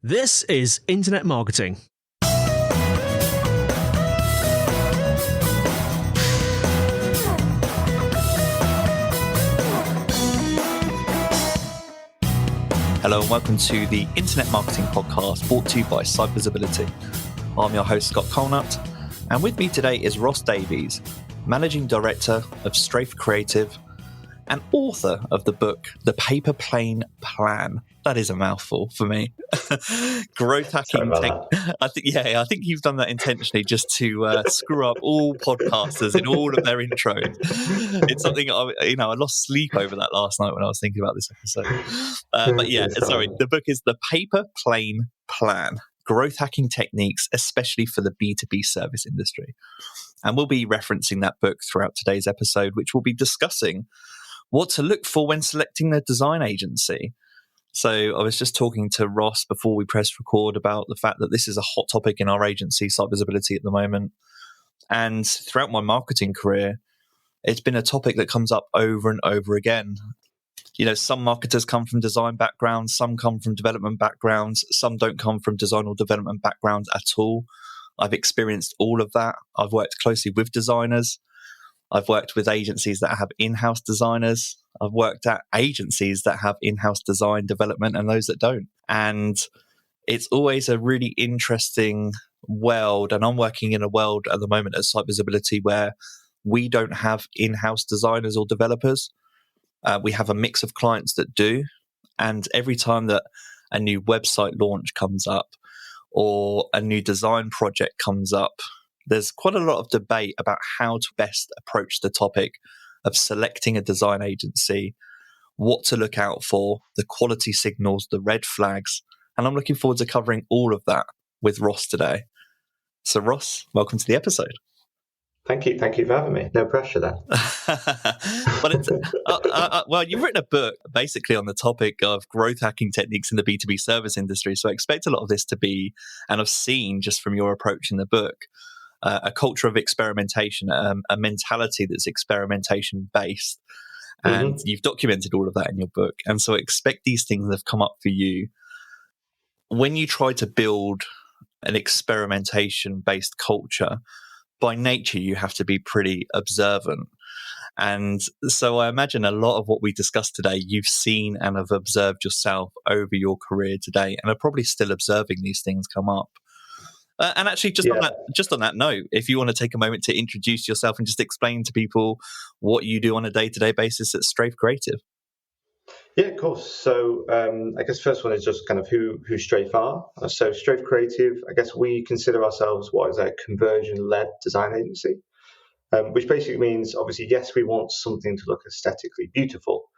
This is Internet Marketing. Hello and welcome to the Internet Marketing Podcast brought to you by SiteVisibility. I'm your host, Scott.colenutt, and with me today is Ross Davies, Managing Director of Strafe Creative and author of the book, The Paper Plane Plan. That is a mouthful for me. Growth hacking. I think you've done that intentionally just to screw up all podcasters in all of their intros. It's something I lost sleep over that last night when I was thinking about this episode. The book is The Paper Plane Plan. Growth hacking techniques, especially for the B2B service industry. And we'll be referencing that book throughout today's episode, which will be discussing what to look for when selecting a design agency. So I was just talking to Ross before we pressed record about the fact that this is a hot topic in our agency, SiteVisibility, at the moment. And throughout my marketing career, it's been a topic that comes up over and over again. You know, some marketers come from design backgrounds, some come from development backgrounds, some don't come from design or development backgrounds at all. I've experienced all of that. I've worked closely with designers. I've worked with agencies that have in-house designers. I've worked at agencies that have in-house design development and those that don't. And it's always a really interesting world. And I'm working in a world at the moment at SiteVisibility where we don't have in-house designers or developers. We have a mix of clients that do. And every time that a new website launch comes up or a new design project comes up, there's quite a lot of debate about how to best approach the topic of selecting a design agency, what to look out for, the quality signals, the red flags. And I'm looking forward to covering all of that with Ross today. So Ross, welcome to the episode. Thank you. Thank you for having me. No pressure then. Well, you've written a book basically on the topic of growth hacking techniques in the B2B service industry. So I expect a lot of this to be, and I've seen just from your approach in the book, a culture of experimentation, a mentality that's experimentation based. And you've documented all of that in your book. And so I expect these things that have come up for you. When you try to build an experimentation based culture, by nature, you have to be pretty observant. And so I imagine a lot of what we discussed today, you've seen and have observed yourself over your career today and are probably still observing these things come up. And actually, on that note, if you want to take a moment to introduce yourself and just explain to people what you do on a day-to-day basis at Strafe Creative. Yeah, of course. So I guess first one is just kind of who Strafe are. So Strafe Creative, I guess we consider ourselves what is a conversion-led design agency, which basically means, obviously, yes, we want something to look aesthetically beautiful.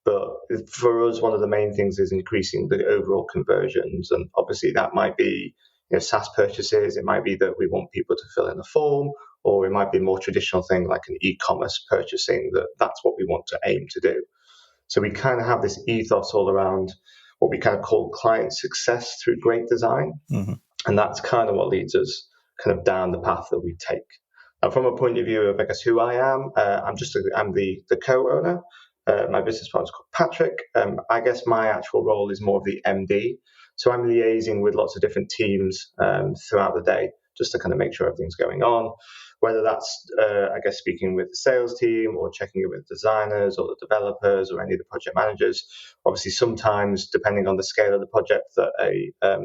But for us, one of the main things is increasing the overall conversions. And obviously, that might be SaaS purchases. It might be that we want people to fill in a form, or it might be a more traditional thing like an e-commerce purchasing. That's what we want to aim to do. So we kind of have this ethos all around what we kind of call client success through great design. Mm-hmm. And that's kind of what leads us kind of down the path that we take. And from a point of view of, I guess, who I am, I'm the co-owner. My business partner is called Patrick. I guess my actual role is more of the MD. So I'm liaising with lots of different teams throughout the day just to kind of make sure everything's going on, whether that's, speaking with the sales team or checking in with designers or the developers or any of the project managers. Obviously, sometimes, depending on the scale of the project, that a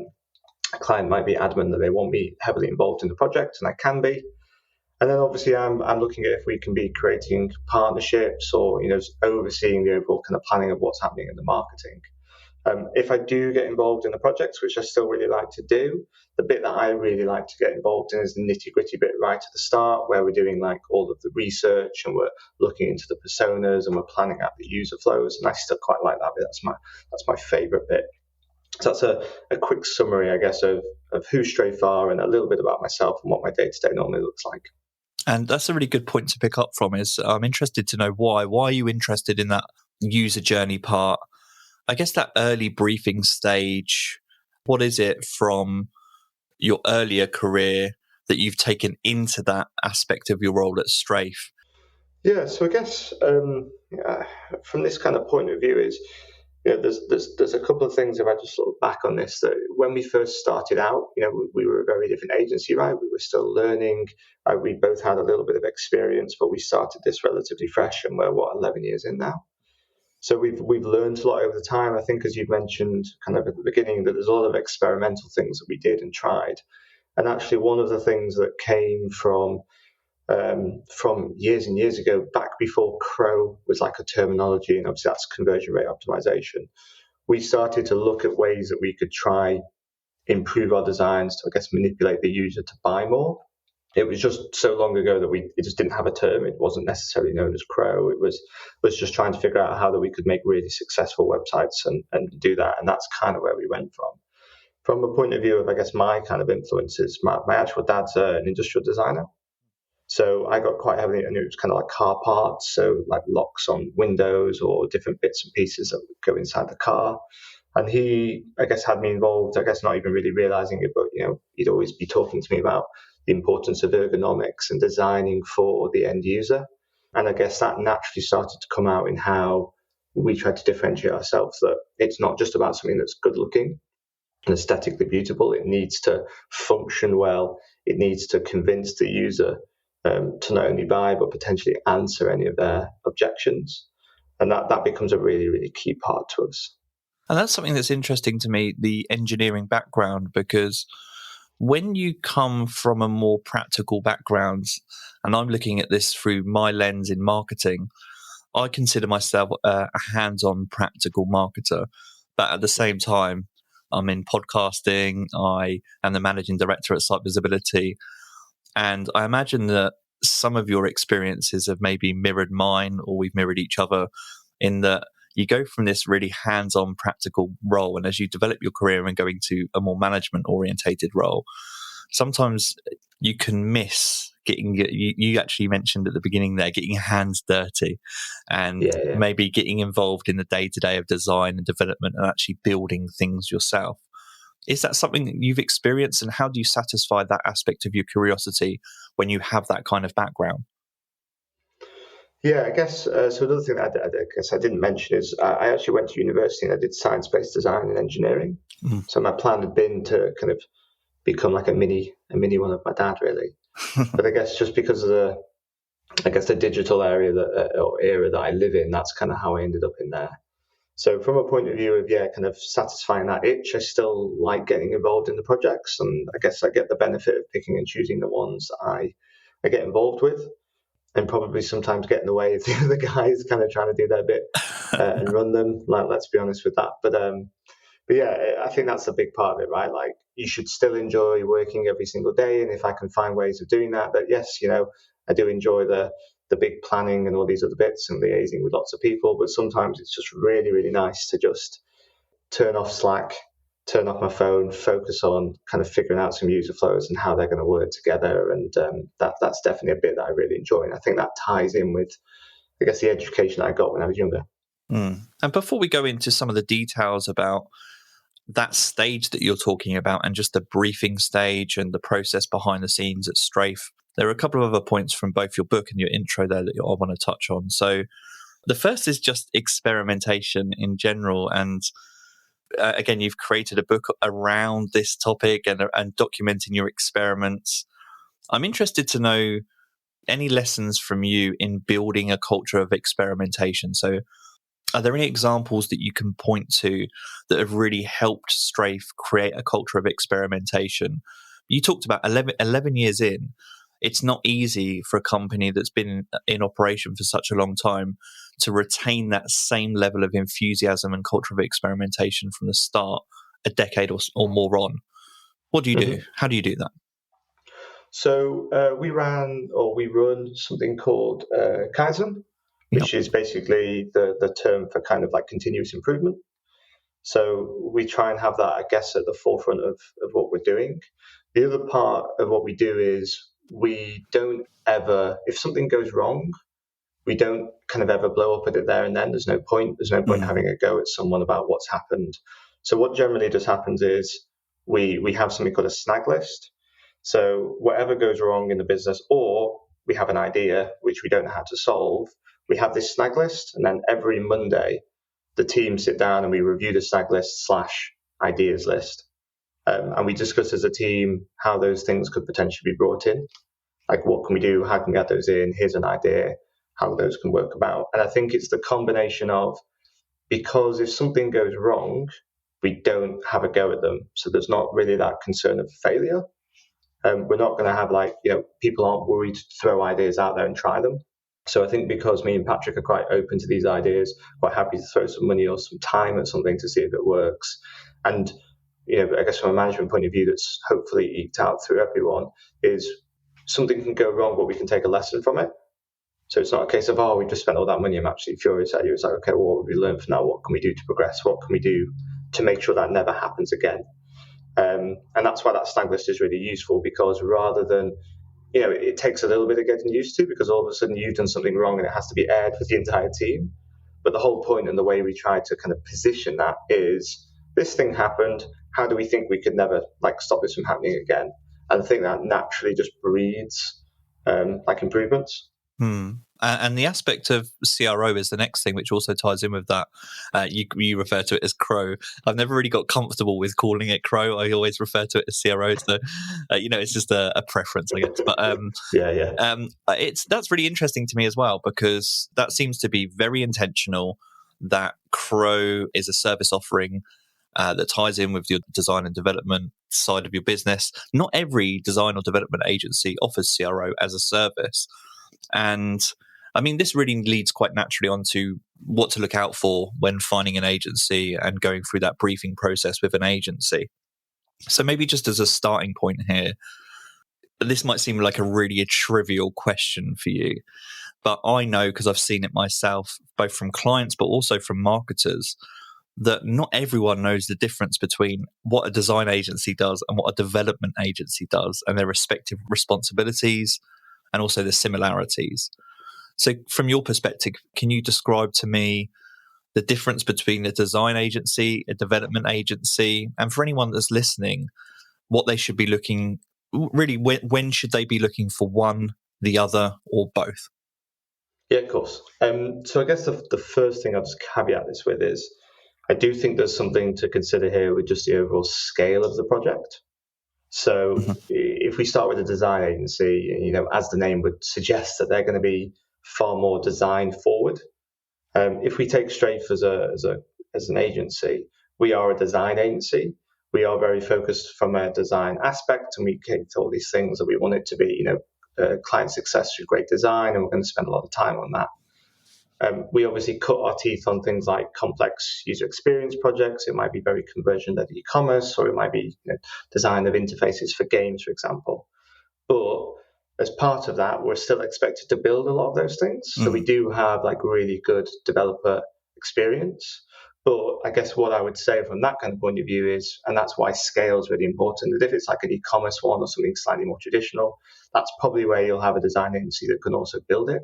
client might be adamant that they want me heavily involved in the project, and I can be. And then obviously I'm looking at if we can be creating partnerships or, overseeing the overall kind of planning of what's happening in the marketing. If I do get involved in the projects, which I still really like to do, the bit that I really like to get involved in is the nitty-gritty bit right at the start, where we're doing like all of the research and we're looking into the personas and we're planning out the user flows. And I still quite like that bit. That's my favorite bit. So that's a quick summary, I guess, of who Strafe are and a little bit about myself and what my day-to-day normally looks like. And that's a really good point to pick up from. Is I'm interested to know why. Why are you interested in that user journey part? I guess that early briefing stage, what is it from your earlier career that you've taken into that aspect of your role at Strafe? Yeah, so I guess from this kind of point of view is, there's a couple of things if I just look back on this, that when we first started out, we were a very different agency, right? We were still learning. We both had a little bit of experience, but we started this relatively fresh, and we're 11 years in now. So we've learned a lot over the time. I think, as you mentioned kind of at the beginning, that there's a lot of experimental things that we did and tried. And actually, one of the things that came from years and years ago, back before CRO was like a terminology, and obviously that's conversion rate optimization, we started to look at ways that we could try improve our designs to, I guess, manipulate the user to buy more. It was just so long ago that it just didn't have a term. It wasn't necessarily known as CRO. It was just trying to figure out how that we could make really successful websites and do that. And that's kind of where we went from. From a point of view of, I guess, my kind of influences, my actual dad's an industrial designer. So I got quite heavily, and it was kind of like car parts, so like locks on windows or different bits and pieces that would go inside the car. And he, I guess, had me involved, I guess not even really realizing it, but, he'd always be talking to me about the importance of ergonomics and designing for the end user. And I guess that naturally started to come out in how we try to differentiate ourselves, that it's not just about something that's good looking and aesthetically beautiful. It needs to function well. It needs to convince the user to not only buy, but potentially answer any of their objections. And that becomes a really, really key part to us. And that's something that's interesting to me, the engineering background, because when you come from a more practical background, and I'm looking at this through my lens in marketing, I consider myself a hands-on practical marketer. But at the same time, I'm in podcasting. I am the managing director at SiteVisibility. And I imagine that some of your experiences have maybe mirrored mine, or we've mirrored each other, in that you go from this really hands-on practical role, and as you develop your career and go into a more management-orientated role, sometimes you can miss getting, you actually mentioned at the beginning there, getting your hands dirty and maybe getting involved in the day-to-day of design and development and actually building things yourself. Is that something that you've experienced, and how do you satisfy that aspect of your curiosity when you have that kind of background? Yeah, I guess, so another thing that I guess I didn't mention is I actually went to university and I did science-based design and engineering. So my plan had been to kind of become like a mini one of my dad, really. But I guess just because of the digital area or era that I live in, that's kind of how I ended up in there. So from a point of view of, kind of satisfying that itch, I still like getting involved in the projects. And I guess I get the benefit of picking and choosing the ones I get involved with, and probably sometimes get in the way of the other guys kind of trying to do their bit and run them. Like, let's be honest with that. But yeah, I think that's a big part of it, right? Like, you should still enjoy working every single day. And if I can find ways of doing that, yes, I do enjoy the big planning and all these other bits and liaising with lots of people. But sometimes it's just really, really nice to just turn off Slack, turn off my phone, focus on kind of figuring out some user flows and how they're going to work together. And that's definitely a bit that I really enjoy. And I think that ties in with, I guess, the education I got when I was younger. And before we go into some of the details about that stage that you're talking about and just the briefing stage and the process behind the scenes at Strafe, there are a couple of other points from both your book and your intro there that I want to touch on. So the first is just experimentation in general. And again, you've created a book around this topic and documenting your experiments. I'm interested to know any lessons from you in building a culture of experimentation. So are there any examples that you can point to that have really helped Strafe create a culture of experimentation? You talked about 11 years in. It's not easy for a company that's been in operation for such a long time to retain that same level of enthusiasm and culture of experimentation from the start, a decade or more on. What do you do? How do you do that? So we run something called Kaizen, which is basically the term for kind of like continuous improvement. So we try and have that, I guess, at the forefront of what we're doing. The other part of what we do is we don't ever, if something goes wrong, we don't kind of ever blow up at it there and then. There's no point having a go at someone about what's happened. So what generally just happens is we have something called a snag list. So whatever goes wrong in the business, or we have an idea which we don't know how to solve, we have this snag list, and then every Monday the team sit down and we review the stag list / ideas list. And we discuss as a team how those things could potentially be brought in. Like, what can we do? How can we add those in? Here's an idea, how those can work about. And I think it's the combination of, because if something goes wrong, we don't have a go at them. So there's not really that concern of failure. We're not going to have people aren't worried to throw ideas out there and try them. So I think because me and Patrick are quite open to these ideas, quite happy to throw some money or some time at something to see if it works. And, I guess from a management point of view, that's hopefully eked out through everyone, is something can go wrong, but we can take a lesson from it. So it's not a case of, we just spent all that money, I'm actually furious at you. It's like, okay, well, what have we learned from now? What can we do to progress? What can we do to make sure that never happens again? And that's why that stag list is really useful, because rather than, it takes a little bit of getting used to, because all of a sudden you've done something wrong and it has to be aired for the entire team. But the whole point and the way we try to kind of position that is, this thing happened. How do we think we could never stop this from happening again? And I think that naturally just breeds improvements. And the aspect of CRO is the next thing, which also ties in with that. You refer to it as CRO. I've never really got comfortable with calling it CRO. I always refer to it as CRO. So, it's just a preference, I guess. But that's really interesting to me as well, because that seems to be very intentional. That CRO is a service offering that ties in with your design and development side of your business. Not every design or development agency offers CRO as a service. And I mean, this really leads quite naturally onto what to look out for when finding an agency and going through that briefing process with an agency. So maybe just as a starting point here, this might seem like a trivial question for you, but I know, because I've seen it myself, both from clients but also from marketers, that not everyone knows the difference between what a design agency does and what a development agency does, and their respective responsibilities and also the similarities. So from your perspective, can you describe to me the difference between a design agency, a development agency, and for anyone that's listening, what they should be looking, really, when should they be looking for one, the other, or both? Yeah, of course. So I guess the first thing I'll just caveat this with is, I do think there's something to consider here with just the overall scale of the project. So if we start with a design agency, as the name would suggest, that they're going to be far more design forward. If we take Strafe as an agency, we are a design agency. We are very focused from a design aspect, and we get all these things that we want it to be, client success through great design, and we're going to spend a lot of time on that. We obviously cut our teeth on things like complex user experience projects. It might be very conversion-led e-commerce, or it might be design of interfaces for games, for example. But as part of that, we're still expected to build a lot of those things. So we do have really good developer experience. But I guess what I would say from that kind of point of view is, and that's why scale is really important, that if it's like an e-commerce one or something slightly more traditional, that's probably where you'll have a design agency that can also build it.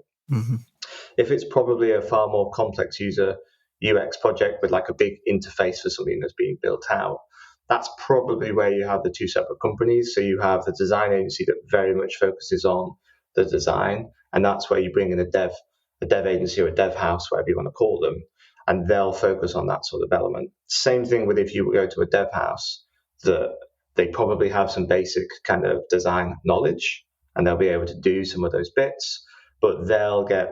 If it's probably a far more complex user UX project with a big interface for something that's being built out, that's probably where you have the two separate companies. So you have the design agency that very much focuses on the design, and that's where you bring in a dev agency or a dev house, whatever you want to call them, and they'll focus on that sort of element. Same thing with if you go to a dev house, that they probably have some basic kind of design knowledge, and they'll be able to do some of those bits. But they'll get,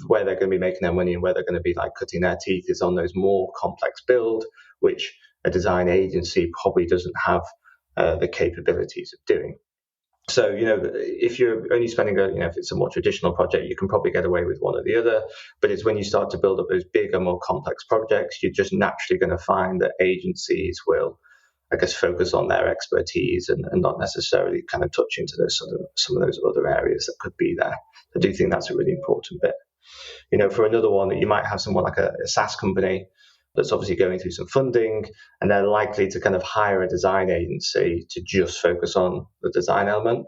where they're going to be making their money and where they're going to be cutting their teeth is on those more complex build, which a design agency probably doesn't have the capabilities of doing. So, if you're only spending if it's a more traditional project, you can probably get away with one or the other. But it's when you start to build up those bigger, more complex projects, you're just naturally going to find that agencies will, I guess, focus on their expertise and not necessarily kind of touch into those some of those other areas that could be there. I do think that's a really important bit. For another one, that you might have someone like a SaaS company that's obviously going through some funding, and they're likely to kind of hire a design agency to just focus on the design element.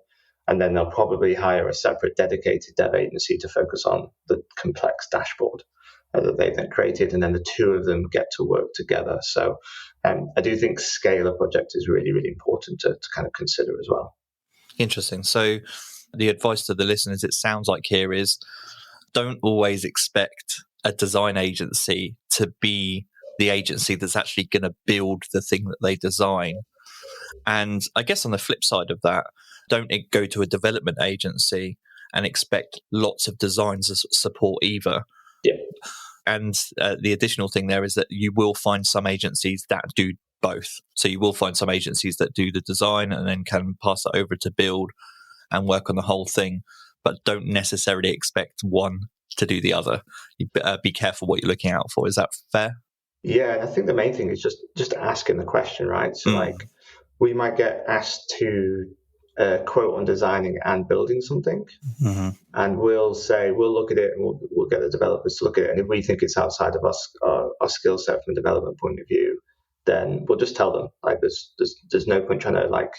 And then they'll probably hire a separate dedicated dev agency to focus on the complex dashboard that they've then created. And then the two of them get to work together. So I do think scale of project is really, really important to kind of consider as well. Interesting. So the advice to the listeners, it sounds like here, is don't always expect a design agency to be the agency that's actually going to build the thing that they design. And I guess on the flip side of that, don't go to a development agency and expect lots of designs as support either. Yeah. And the additional thing there is that you will find some agencies that do both. So you will find some agencies that do the design and then can pass it over to build and work on the whole thing, but don't necessarily expect one to do the other. You be careful what you're looking out for. Is that fair? Yeah, I think the main thing is just asking the question, right? So like we might get asked to quote on designing and building something, and we'll look at it and we'll get the developers to look at it, and if we think it's outside of our skill set from a development point of view, then we'll just tell them like there's no point trying to like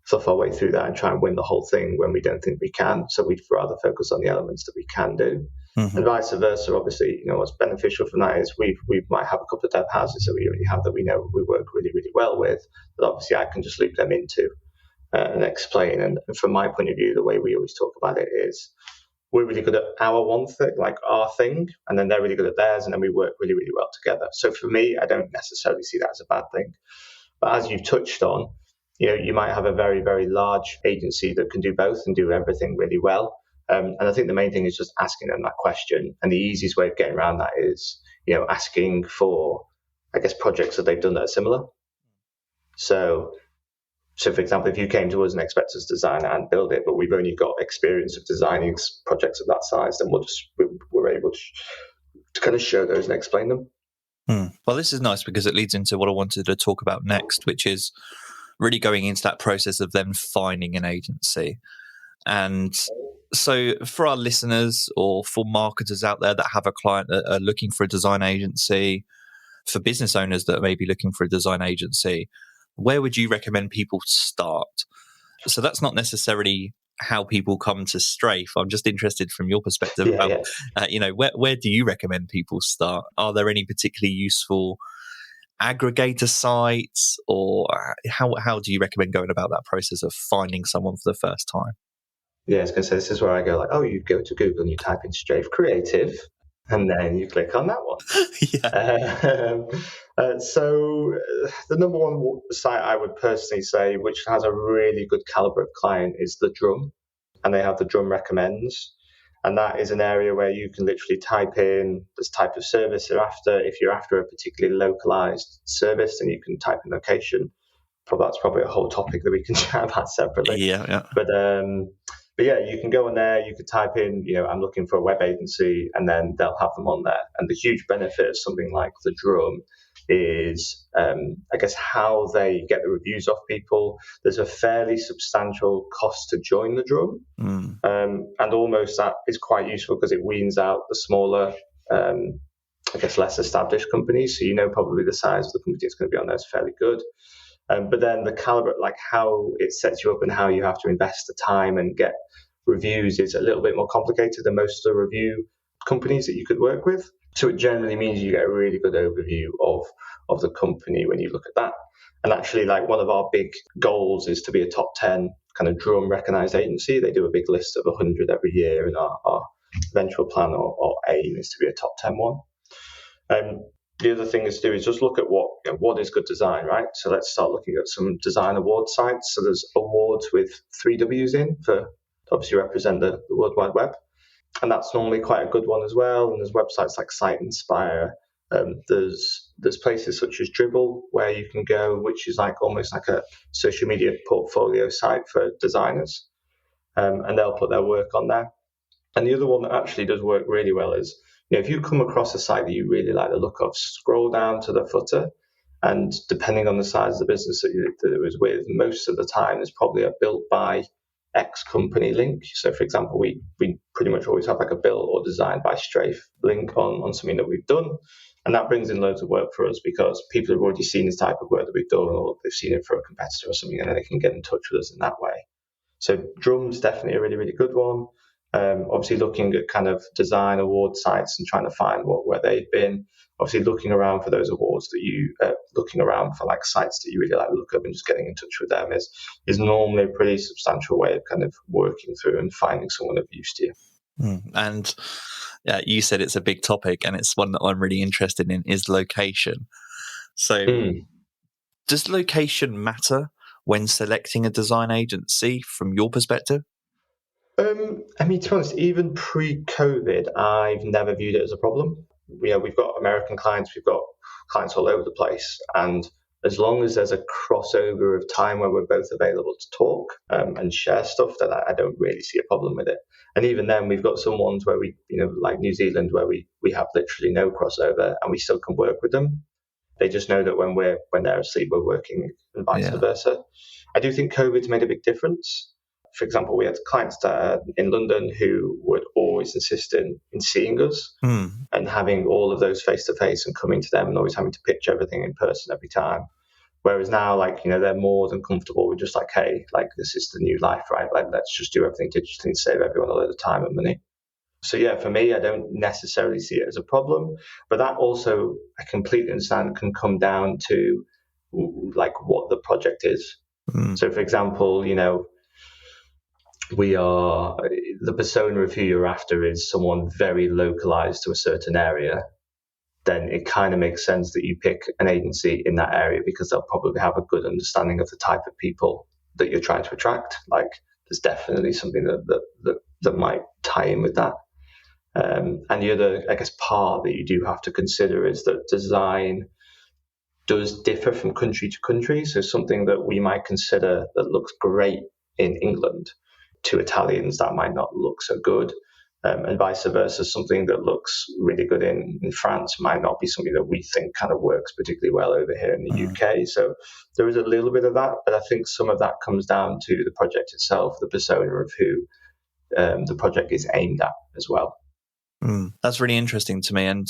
fluff our way through that and try and win the whole thing when we don't think we can. So we'd rather focus on the elements that we can do. And vice versa. Obviously, what's beneficial from that is we might have a couple of dev houses that we already have that we know we work really, really well with, that obviously I can just loop them into and explain. And from my point of view, the way we always talk about it is we're really good at our one thing, like our thing, and then they're really good at theirs, and then we work really, really well together. So for me, I don't necessarily see that as a bad thing. But as you've touched on, you might have a very, very large agency that can do both and do everything really well. And I think the main thing is just asking them that question. And the easiest way of getting around that is, asking for, I guess, projects that they've done that are similar. So for example, if you came to us and expect us to design it and build it, but we've only got experience of designing projects of that size, then we're able to kind of show those and explain them. Well, this is nice because it leads into what I wanted to talk about next, which is really going into that process of them finding an agency. And so for our listeners or for marketers out there that have a client that are looking for a design agency, for business owners that may be looking for a design agency, where would you recommend people start? So that's not necessarily how people come to Strafe. I'm just interested from your perspective about, where do you recommend people start? Are there any particularly useful aggregator sites, or how do you recommend going about that process of finding someone for the first time? Yeah, I was going to say, this is where I go like, you go to Google and you type in Strafe Creative, and then you click on that one. So the number one site I would personally say, which has a really good caliber of client, is the Drum, and they have the Drum Recommends. And that is an area where you can literally type in this type of service you're after. If you're after a particularly localized service, then you can type in location. That's probably a whole topic that we can chat about separately. Yeah. But yeah, you can go on there, you could type in, I'm looking for a web agency, and then they'll have them on there. And the huge benefit of something like the Drum is, I guess, how they get the reviews off people. There's a fairly substantial cost to join the Drum. And almost that is quite useful because it weans out the smaller, I guess, less established companies. So probably the size of the company that's going to be on there is fairly good. But then the caliber, like how it sets you up and how you have to invest the time and get reviews, is a little bit more complicated than most of the review companies that you could work with. So it generally means you get a really good overview of the company when you look at that. And actually, like, one of our big goals is to be a top 10 kind of Drum recognized agency. They do a big list of 100 every year, and our eventual plan or aim is to be a top 10 one. The other thing is to do is just look at what is good design, right? So let's start looking at some design award sites. So there's awards with 3 Ws in to obviously represent the World Wide Web. And that's normally quite a good one as well. And there's websites like Site Inspire. There's places such as Dribble where you can go, which is almost like a social media portfolio site for designers. And they'll put their work on there. And the other one that actually does work really well is, if you come across a site that you really like the look of, scroll down to the footer, and depending on the size of the business that it was with, most of the time there's probably a built by X company link. So for example, we pretty much always have like a built or designed by Strafe link on something that we've done. And that brings in loads of work for us because people have already seen this type of work that we've done, or they've seen it for a competitor or something, and then they can get in touch with us in that way. So Drum's definitely a really, really good one. Obviously looking at kind of design award sites and trying to find where they've been. Obviously looking around for those awards looking around for like sites that you really like the look of, and just getting in touch with them is normally a pretty substantial way of kind of working through and finding someone of use to you. And you said it's a big topic, and it's one that I'm really interested in, is location. So does location matter when selecting a design agency from your perspective? I mean, to be honest, even pre-COVID, I've never viewed it as a problem. We've got American clients, we've got clients all over the place, and as long as there's a crossover of time where we're both available to talk and share stuff, then I don't really see a problem with it. And even then, we've got some ones where we, like New Zealand, where we have literally no crossover, and we still can work with them. They just know that when they're asleep, we're working, and vice versa. I do think COVID's made a big difference. For example, we had clients in London who would always insist in seeing us and having all of those face to face and coming to them and always having to pitch everything in person every time. Whereas now, they're more than comfortable with just hey, this is the new life, right? Let's just do everything digitally and save everyone a load of time and money. So yeah, for me, I don't necessarily see it as a problem, but that also, I completely understand, can come down to what the project is. So for example, the persona of who you're after is someone very localized to a certain area, then it kind of makes sense that you pick an agency in that area because they'll probably have a good understanding of the type of people that you're trying to attract. There's definitely something that might tie in with that. And the other, I guess, part that you do have to consider is that design does differ from country to country. So something that we might consider that looks great in England, to Italians that might not look so good, and vice versa. Something that looks really good in France might not be something that we think kind of works particularly well over here in the UK. So there is a little bit of that, but I think some of that comes down to the project itself, the persona of who the project is aimed at as well. That's really interesting to me, and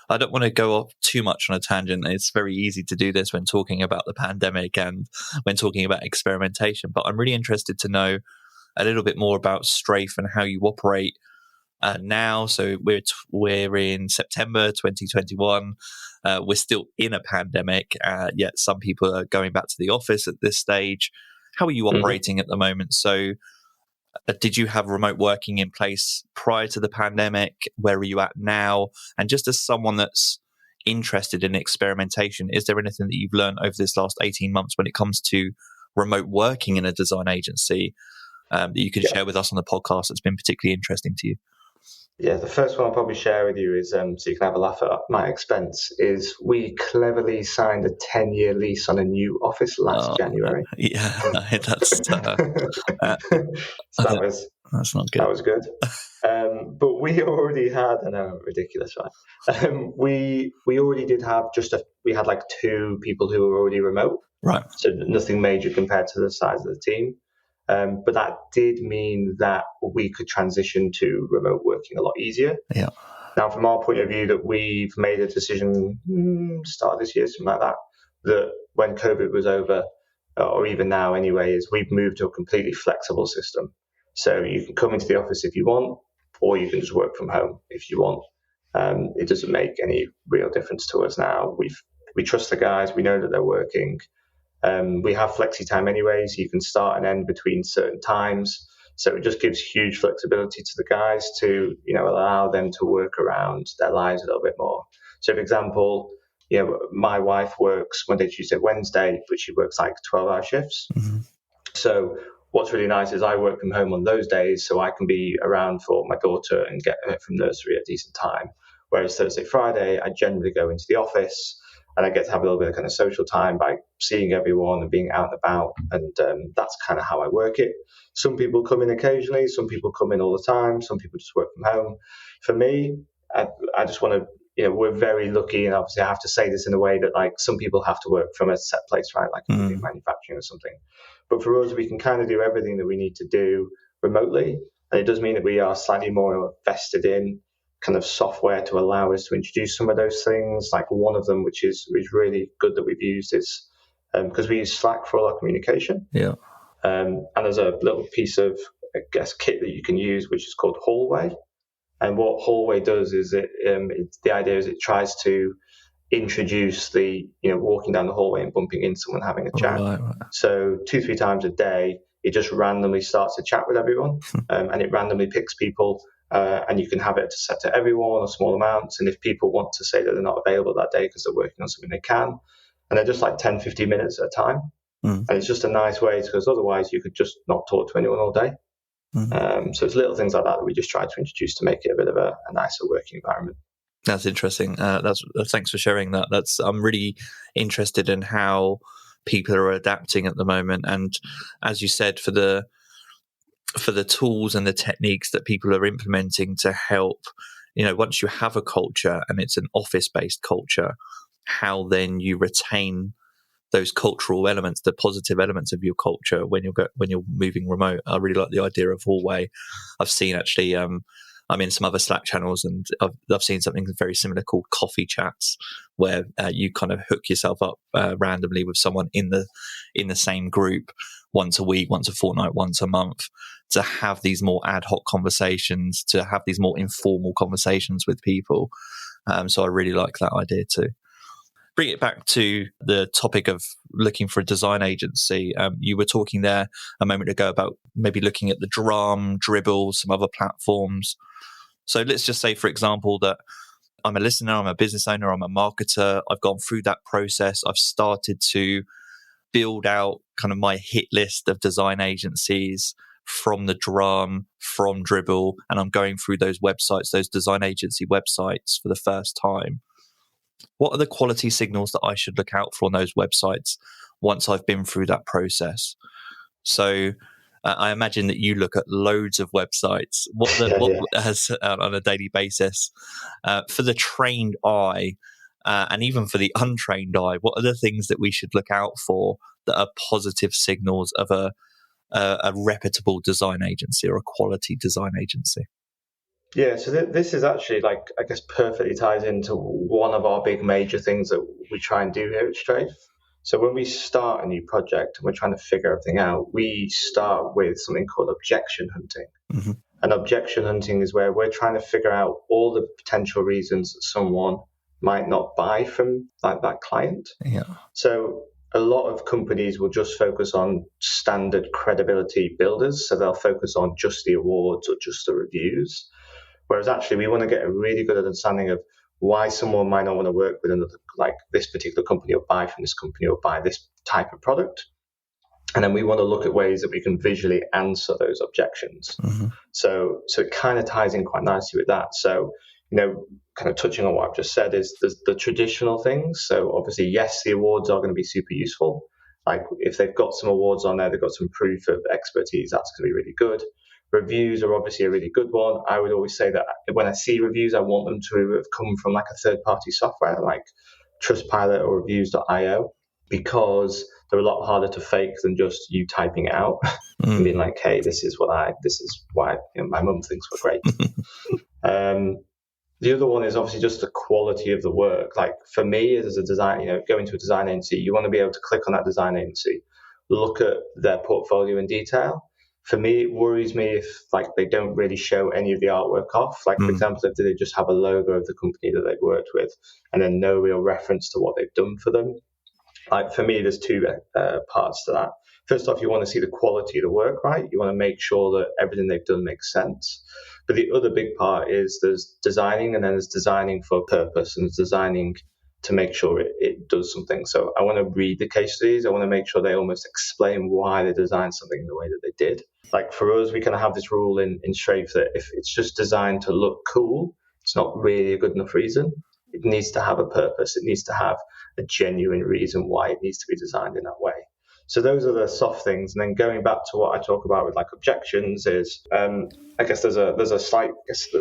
I don't want to go off too much on a tangent. It's very easy to do this when talking about the pandemic and when talking about experimentation, but I'm really interested to know a little bit more about Strafe and how you operate now. So we're in September 2021. We're still in a pandemic, yet some people are going back to the office at this stage. How are you operating at the moment? So did you have remote working in place prior to the pandemic? Where are you at now? And just as someone that's interested in experimentation, is there anything that you've learned over this last 18 months when it comes to remote working in a design agency that you could share with us on the podcast that's been particularly interesting to you? Yeah, the first one I'll probably share with you is, so you can have a laugh at my expense, is we cleverly signed a 10-year lease on a new office last January. Yeah, no, that's that's not good. That was good. But we already had, I know, ridiculous, right? We already did have we had 2 people who were already remote. Right. So nothing major compared to the size of the team. But that did mean that we could transition to remote working a lot easier. Yeah. Now, from our point of view, that we've made a decision start of this year, something like that when COVID was over, or even now anyway, is we've moved to a completely flexible system. So you can come into the office if you want, or you can just work from home if you want. It doesn't make any real difference to us now. We trust the guys. We know that they're working. We have flexi time anyway, so you can start and end between certain times. So it just gives huge flexibility to the guys to, allow them to work around their lives a little bit more. So, for example, my wife works Monday, Tuesday, Wednesday, but she works 12-hour shifts. Mm-hmm. So what's really nice is I work from home on those days, so I can be around for my daughter and get her from nursery at a decent time. Whereas Thursday, Friday, I generally go into the office, and I get to have a little bit of kind of social time by seeing everyone and being out and about. And that's kind of how I work it. Some people come in occasionally. Some people come in all the time. Some people just work from home. For me, I just want to, we're very lucky. And obviously I have to say this in a way that some people have to work from a set place, right? In manufacturing or something. But for us, we can kind of do everything that we need to do remotely. And it does mean that we are slightly more vested in kind of software to allow us to introduce some of those things. One of them, which is really good that we've used, is because we use Slack for all our communication. Yeah. And there's a little piece of, I guess, kit that you can use, which is called Hallway. And what Hallway does is the idea is it tries to introduce the, walking down the hallway and bumping into someone having a chat. Right. So 2-3 times a day, it just randomly starts a chat with everyone, and it randomly picks people and you can have it set to everyone or small amounts. And if people want to say that they're not available that day because they're working on something, they can. And they're just like 10, 15 minutes at a time. And it's just a nice way, because otherwise you could just not talk to anyone all day. So it's little things like that we just try to introduce to make it a bit of a nicer working environment. That's interesting. Thanks for sharing that. I'm really interested in how people are adapting at the moment. And as you said, for the tools and the techniques that people are implementing to help, once you have a culture and it's an office-based culture, how then you retain those cultural elements, the positive elements of your culture when you're moving remote. I really like the idea of hallway. I've seen actually, I'm in some other Slack channels, and I've seen something very similar called coffee chats, where you kind of hook yourself up randomly with someone in the same group once a week, once a fortnight, once a month, to have these more ad hoc conversations, to have these more informal conversations with people. So I really like that idea too. Bring it back to the topic of looking for a design agency. You were talking there a moment ago about maybe looking at the Drum, Dribble, some other platforms. So let's just say, for example, that I'm a listener, I'm a business owner, I'm a marketer. I've gone through that process. I've started to build out kind of my hit list of design agencies from the Drum, from Dribble, and I'm going through those websites, those design agency websites for the first time. What are the quality signals that I should look out for on those websites once I've been through that process? So I imagine that you look at loads of websites. On a daily basis, for the trained eye, and even for the untrained eye, what are the things that we should look out for that are positive signals of a reputable design agency or a quality design agency? Yeah, so this is actually, I guess, perfectly ties into one of our big major things that we try and do here at Strafe. So when we start a new project and we're trying to figure everything out, we start with something called objection hunting. Mm-hmm. And objection hunting is where we're trying to figure out all the potential reasons that someone might not buy from that client. Yeah. So a lot of companies will just focus on standard credibility builders. So they'll focus on just the awards or just the reviews. Whereas actually we want to get a really good understanding of why someone might not want to work with another, like this particular company, or buy from this company, or buy this type of product. And then we want to look at ways that we can visually answer those objections. Mm-hmm. So it kind of ties in quite nicely with that. So, kind of touching on what I've just said, is there's the traditional things. So obviously, yes, the awards are going to be super useful. Like if they've got some awards on there, they've got some proof of expertise, that's going to be really good. Reviews are obviously a really good one. I would always say that when I see reviews, I want them to have come from like a third-party software like Trustpilot or Reviews.io, because they're a lot harder to fake than just you typing it out and being like, "Hey, this is why my mum thinks we're great." The other one is obviously just the quality of the work. Like for me as a design, going to a design agency, you want to be able to click on that design agency, look at their portfolio in detail. For me, it worries me if they don't really show any of the artwork off. Like, for example, if they just have a logo of the company that they've worked with and then no real reference to what they've done for them. Like for me, there's two parts to that. First off, you want to see the quality of the work, right? You want to make sure that everything they've done makes sense. But the other big part is there's designing, and then there's designing for purpose, and there's designing to make sure it does something. So I want to read the case studies. I want to make sure they almost explain why they designed something in the way that they did. Like for us, we kind of have this rule in Strafe that if it's just designed to look cool, it's not really a good enough reason. It needs to have a purpose. It needs to have a genuine reason why it needs to be designed in that way. So those are the soft things. And then going back to what I talk about with objections is, I guess there's a slight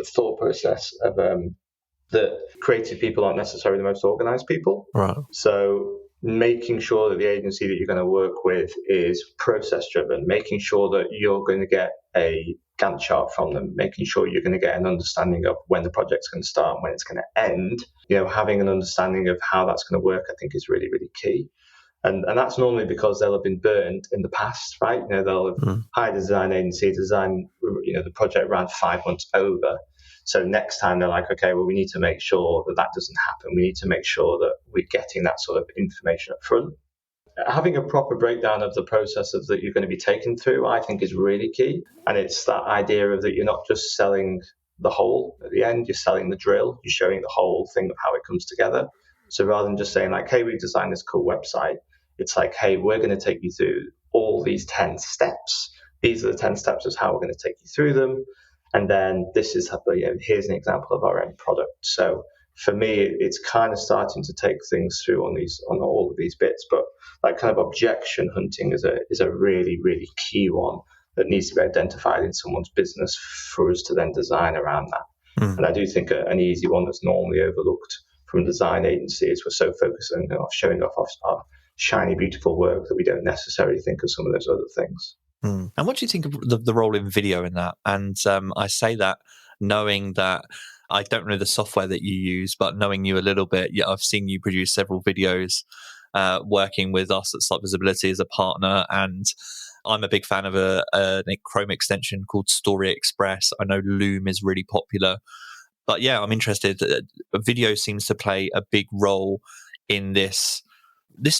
thought process of that creative people aren't necessarily the most organized people. Right. So making sure that the agency that you're going to work with is process driven, making sure that you're going to get a Gantt chart from them, making sure you're going to get an understanding of when the project's going to start and when it's going to end. Having an understanding of how that's going to work, I think, is really, really key. And that's normally because they'll have been burned in the past, right? They'll have hired a design agency, the project ran 5 months over. So next time they're like, okay, well, we need to make sure that doesn't happen. We need to make sure that we're getting that sort of information up front. Having a proper breakdown of the processes that you're going to be taken through, I think, is really key. And it's that idea of that you're not just selling the whole at the end. You're selling the drill. You're showing the whole thing of how it comes together. So rather than just saying like, hey, we've designed this cool website, it's like, hey, we're going to take you through all these 10 steps. These are the 10 steps of how we're going to take you through them. And then this is how, here's an example of our end product. So for me, it's kind of starting to take things through on all of these bits. But like kind of objection hunting is a really, really key one that needs to be identified in someone's business for us to then design around that. And I do think an easy one that's normally overlooked from a design agency is we're so focused on showing off our shiny, beautiful work that we don't necessarily think of some of those other things. And what do you think of the role in video in that? And I say that knowing that I don't know the software that you use, but knowing you a little bit, I've seen you produce several videos working with us at SiteVisibility as a partner. And I'm a big fan of a Chrome extension called Story Express. I know Loom is really popular. But yeah, I'm interested. Video seems to play a big role in this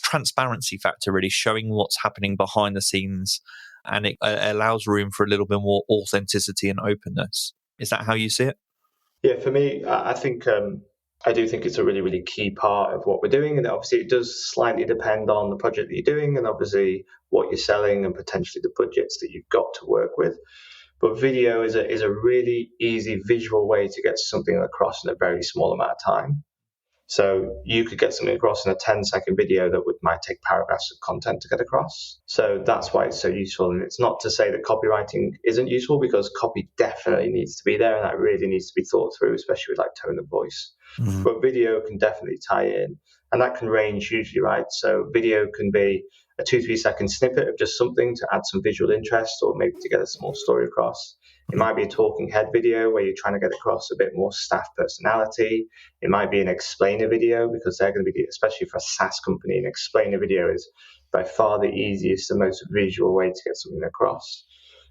transparency factor, really showing what's happening behind the scenes. And it allows room for a little bit more authenticity and openness. Is that how you see it? Yeah, for me, I think I do think it's a really, really key part of what we're doing. And obviously it does slightly depend on the project that you're doing and obviously what you're selling and potentially the budgets that you've got to work with. But video is a really easy visual way to get something across in a very small amount of time. So you could get something across in a 10-second video that might take paragraphs of content to get across. So that's why it's so useful. And it's not to say that copywriting isn't useful, because copy definitely needs to be there and that really needs to be thought through, especially with like tone of voice. Mm-hmm. But video can definitely tie in, and that can range hugely, right? So video can be a 2-3 second snippet of just something to add some visual interest or maybe to get a small story across. It might be a talking head video where you're trying to get across a bit more staff personality. It might be an explainer video, because they're going to be, especially for a SaaS company, an explainer video is by far the easiest and most visual way to get something across.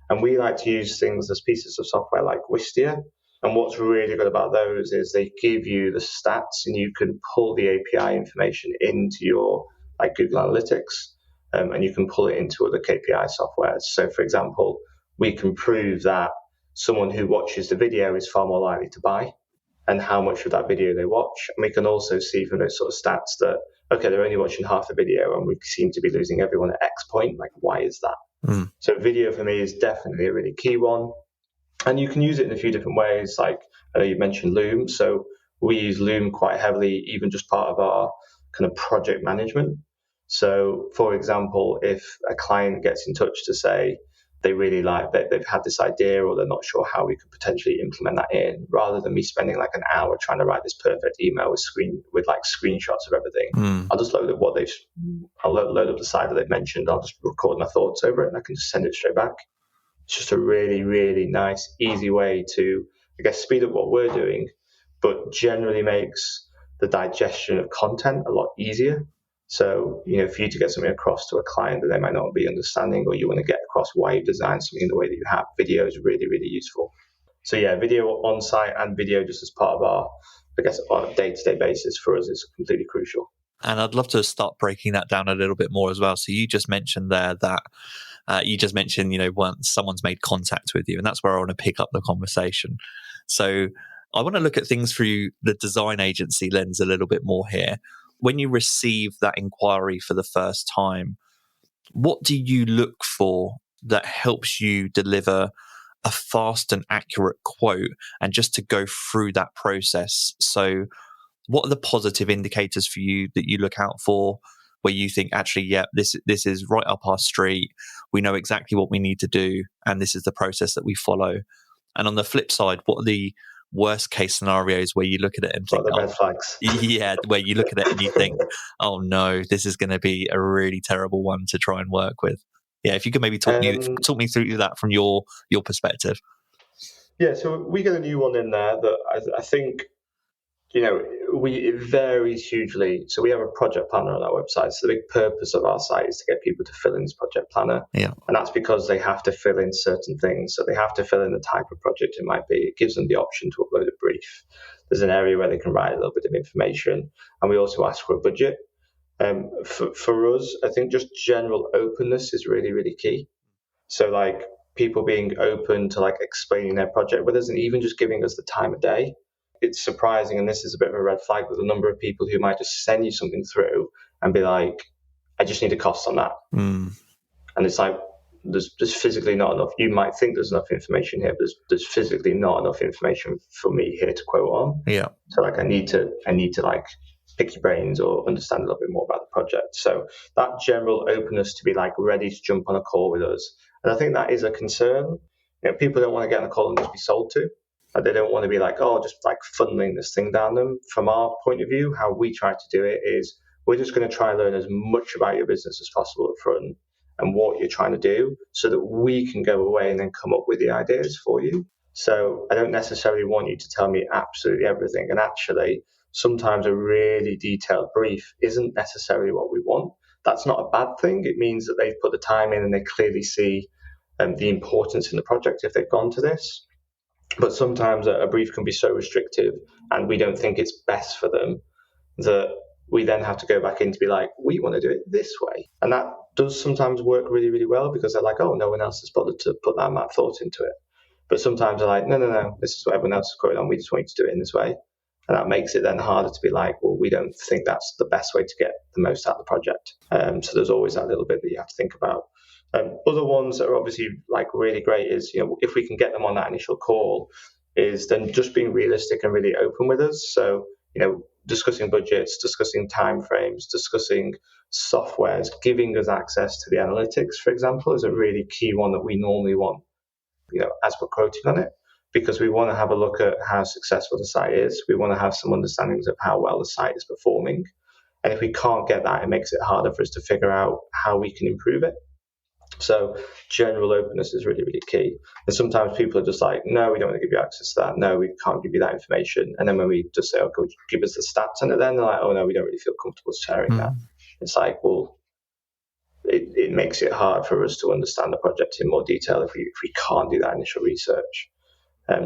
And we like to use things as pieces of software like Wistia. And what's really good about those is they give you the stats and you can pull the API information into your like Google Analytics, and you can pull it into other KPI software. So for example, we can prove that someone who watches the video is far more likely to buy and how much of that video they watch. And we can also see from those sort of stats that, okay, they're only watching half the video and we seem to be losing everyone at X point. Like, why is that? So video for me is definitely a really key one. And you can use it in a few different ways. Like, I know you mentioned Loom. So we use Loom quite heavily, even just part of our kind of project management. So for example, if a client gets in touch to say, they really like that they've had this idea or they're not sure how we could potentially implement that in, rather than me spending like an hour trying to write this perfect email with like screenshots of everything. I'll just load up I'll load up the site that they've mentioned. I'll just record my thoughts over it and I can just send it straight back. It's just a really, really nice, easy way to, I guess, speed up what we're doing, but generally makes the digestion of content a lot easier. So, for you to get something across to a client that they might not be understanding, or you want to get across why you've designed something the way that you have, video is really, really useful. So yeah, video on site and video just as part of our, I guess, on a day-to-day basis for us is completely crucial. And I'd love to start breaking that down a little bit more as well. So you just mentioned there that once someone's made contact with you, and that's where I want to pick up the conversation. So I want to look at things through the design agency lens a little bit more here. When you receive that inquiry for the first time, what do you look for that helps you deliver a fast and accurate quote, and just to go through that process? So what are the positive indicators for you that you look out for, where you think, actually, yeah, this is right up our street. We know exactly what we need to do, and this is the process that we follow? And on the flip side, what are the worst case scenarios where you look at it and think, the red flags? Yeah, where you look at it and you think, oh no, this is going to be a really terrible one to try and work with? Yeah, if you could maybe talk me through that from your perspective. Yeah, so we get a new one in there that I think, it varies hugely. So we have a project planner on our website. So the big purpose of our site is to get people to fill in this project planner. Yeah. And that's because they have to fill in certain things. So they have to fill in the type of project it might be. It gives them the option to upload a brief. There's an area where they can write a little bit of information. And we also ask for a budget. For us, I think just general openness is really, really key. So like, people being open to like explaining their project with us and even just giving us the time of day. It's surprising, and this is a bit of a red flag, but the number of people who might just send you something through and be like, I just need a cost on that. And it's like, there's physically not enough. You might think there's enough information here, but there's physically not enough information for me here to quote on. Yeah. So like I need to like pick your brains or understand a little bit more about the project. So that general openness to be like ready to jump on a call with us. And I think that is a concern. People don't want to get on a call and just be sold to. They don't want to be like, oh, just like funneling this thing down them. From our point of view, how we try to do it is we're just going to try and learn as much about your business as possible up front and what you're trying to do so that we can go away and then come up with the ideas for you. So I don't necessarily want you to tell me absolutely everything. And actually, sometimes a really detailed brief isn't necessarily what we want. That's not a bad thing. It means that they've put the time in and they clearly see the importance in the project if they've gone to this. But sometimes a brief can be so restrictive and we don't think it's best for them that we then have to go back in to be like, we want to do it this way. And that does sometimes work really, really well because they're like, oh, no one else has bothered to put that amount of thought into it. But sometimes they're like, no, this is what everyone else is going on. We just want you to do it in this way. And that makes it then harder to be like, well, we don't think that's the best way to get the most out of the project. So there's always that little bit that you have to think about. Other ones that are obviously like really great is, if we can get them on that initial call, is then just being realistic and really open with us. So, discussing budgets, discussing timeframes, discussing softwares, giving us access to the analytics, for example, is a really key one that we normally want, as we're quoting on it, because we want to have a look at how successful the site is. We want to have some understandings of how well the site is performing. And if we can't get that, it makes it harder for us to figure out how we can improve it. So general openness is really, really key. And sometimes people are just like, no, we don't want to give you access to that. No, we can't give you that information. And then when we just say, okay, give us the stats on it, then they're like, oh, no, we don't really feel comfortable sharing that. It's like, well, it makes it hard for us to understand the project in more detail if we can't do that initial research.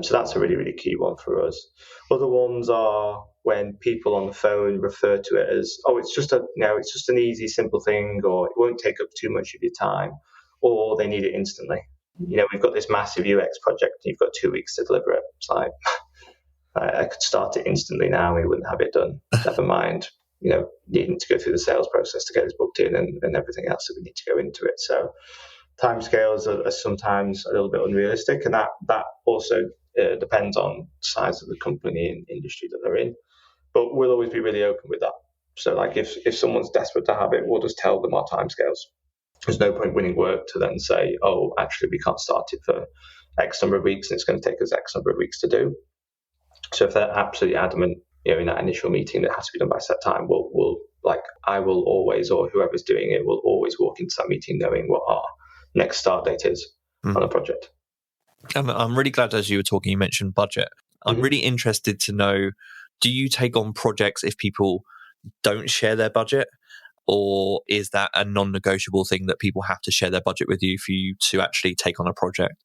So that's a really, really key one for us. Other ones are when people on the phone refer to it as, oh, it's just an easy, simple thing, or it won't take up too much of your time, or they need it instantly. We've got this massive UX project and you've got 2 weeks to deliver it. It's like, I could start it instantly now and we wouldn't have it done. Never mind, needing to go through the sales process to get this booked in and everything else that we need to go into it. So timescales are sometimes a little bit unrealistic, and that also depends on the size of the company and industry that they're in. But we'll always be really open with that. So like if someone's desperate to have it, we'll just tell them our timescales. There's no point winning work to then say, oh, actually we can't start it for X number of weeks and it's going to take us X number of weeks to do. So if they're absolutely adamant, in that initial meeting that has to be done by a set time, I will always, or whoever's doing it will always walk into that meeting knowing what our next start date is on a project. I'm really glad, as you were talking, you mentioned budget. I'm really interested to know, do you take on projects if people don't share their budget? Or is that a non-negotiable thing that people have to share their budget with you for you to actually take on a project?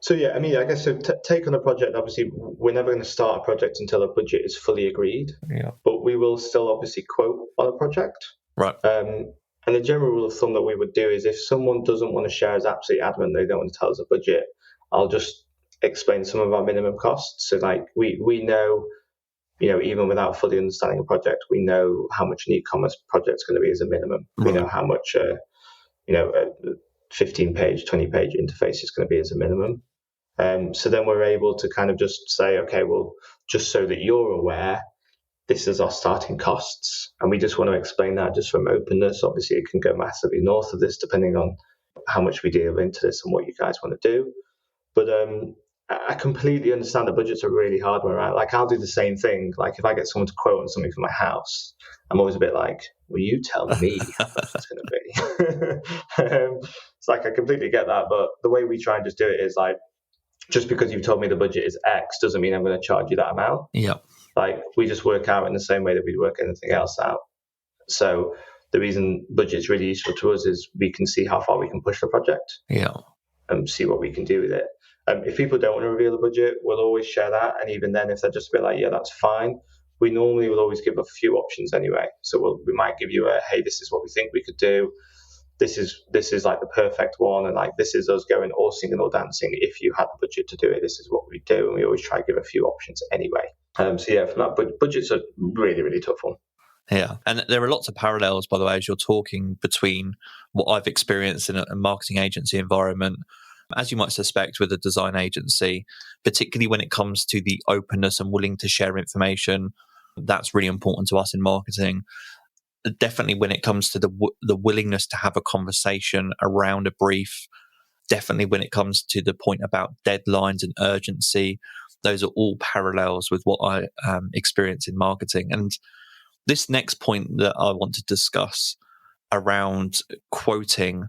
So yeah, I guess take on a project, obviously we're never going to start a project until a budget is fully agreed. Yeah. But we will still obviously quote on a project. Right. And the general rule of thumb that we would do is if someone doesn't want to share, is absolutely adamant they don't want to tell us a budget, I'll just explain some of our minimum costs. So like we know, even without fully understanding a project, we know how much an e-commerce project's going to be as a minimum. Right. We know how much a 15-page, 20-page interface is going to be as a minimum. So then we're able to kind of just say, okay, well, just so that you're aware, this is our starting costs. And we just want to explain that just from openness. Obviously, it can go massively north of this depending on how much we deal into this and what you guys want to do. But I completely understand the budgets are really hard one, right? Like I'll do the same thing. Like if I get someone to quote on something for my house, I'm always a bit like, well, you tell me how much it's going to be. It's like I completely get that. But the way we try and just do it is like, just because you've told me the budget is X doesn't mean I'm going to charge you that amount. Yeah. Like we just work out in the same way that we'd work anything else out. So the reason budget's really useful to us is we can see how far we can push the project. Yeah. And see what we can do with it. If people don't want to reveal the budget, we'll always share that. And even then, if they're just a bit like, yeah, that's fine, we normally will always give a few options anyway. So we might give you hey, this is what we think we could do. this is like the perfect one, and like this is us going all singing or dancing. If you had the budget to do it, this is what we do, and we always try to give a few options anyway. So yeah, from that, budget's a really, really tough one. Yeah, and there are lots of parallels, by the way, as you're talking, between what I've experienced in a marketing agency environment, as you might suspect, with a design agency, particularly when it comes to the openness and willing to share information. That's really important to us in marketing. Definitely when it comes to the willingness to have a conversation around a brief, definitely when it comes to the point about deadlines and urgency, those are all parallels with what I experience in marketing. And this next point that I want to discuss around quoting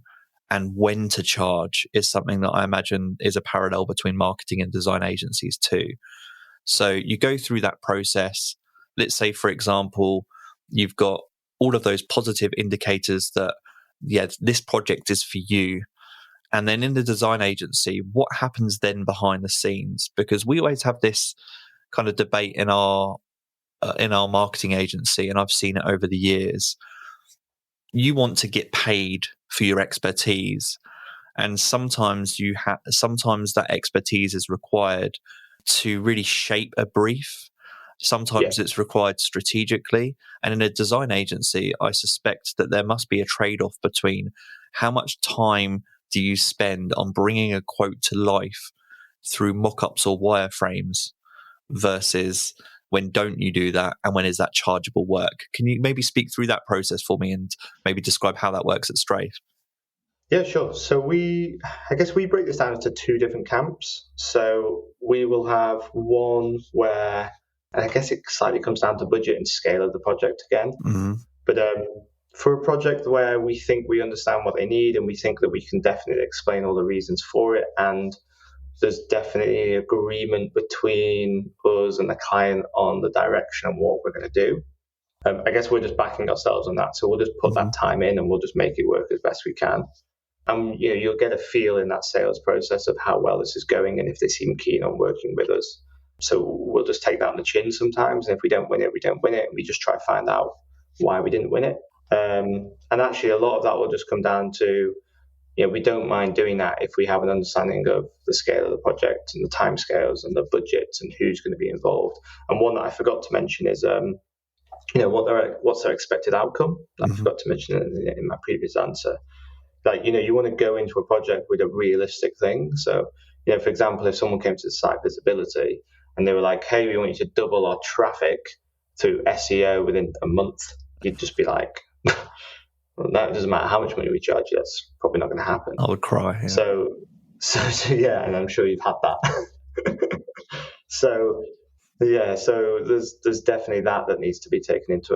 and when to charge is something that I imagine is a parallel between marketing and design agencies too. So you go through that process. Let's say, for example, you've got all of those positive indicators that, yeah, this project is for you. And then in the design agency, what happens then behind the scenes? Because we always have this kind of debate in our marketing agency, and I've seen it over the years. You want to get paid for your expertise, and sometimes sometimes that expertise is required to really shape a brief. Sometimes it's required strategically. And in a design agency, I suspect that there must be a trade-off between how much time do you spend on bringing a quote to life through mock-ups or wireframes versus when don't you do that, and when is that chargeable work? Can you maybe speak through that process for me and maybe describe how that works at Strafe? Yeah, sure. So I guess we break this down into two different camps. So we will have one where, and I guess it slightly comes down to budget and scale of the project again. Mm-hmm. But for a project where we think we understand what they need and we think that we can definitely explain all the reasons for it, and there's definitely agreement between us and the client on the direction and what we're going to do. I guess we're just backing ourselves on that. So we'll just put that time in and we'll just make it work as best we can. And you'll get a feel in that sales process of how well this is going and if they seem keen on working with us. So we'll just take that on the chin sometimes. And if we don't win it, we don't win it. And we just try to find out why we didn't win it. And actually, a lot of that will just come down to, we don't mind doing that if we have an understanding of the scale of the project and the timescales and the budgets and who's going to be involved. And one that I forgot to mention is, what's their expected outcome? I forgot to mention it in my previous answer. Like, you want to go into a project with a realistic thing. So, for example, if someone came to SiteVisibility and they were like, hey, we want you to double our traffic through SEO within a month, you'd just be like, well, that doesn't matter how much money we charge you, that's probably not going to happen. I would cry. Yeah. So yeah, and I'm sure you've had that. So there's definitely that needs to be taken into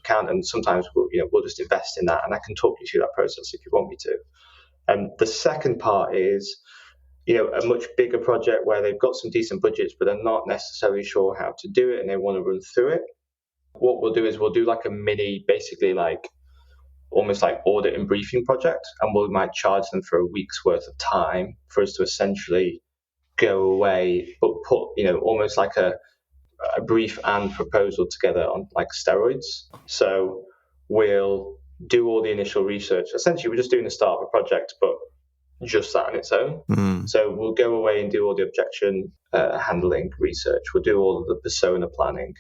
account, and sometimes we'll just invest in that, and I can talk you through that process if you want me to. The second part is, a much bigger project where they've got some decent budgets, but they're not necessarily sure how to do it, and they want to run through it. What we'll do is we'll do like a mini, basically like almost like audit and briefing project, and we might charge them for a week's worth of time for us to essentially go away, but put almost like a brief and proposal together on like steroids. So we'll do all the initial research. Essentially, we're just doing the start of a project, but just that on its own. So we'll go away and do all the objection handling research. We'll do all of the persona planning.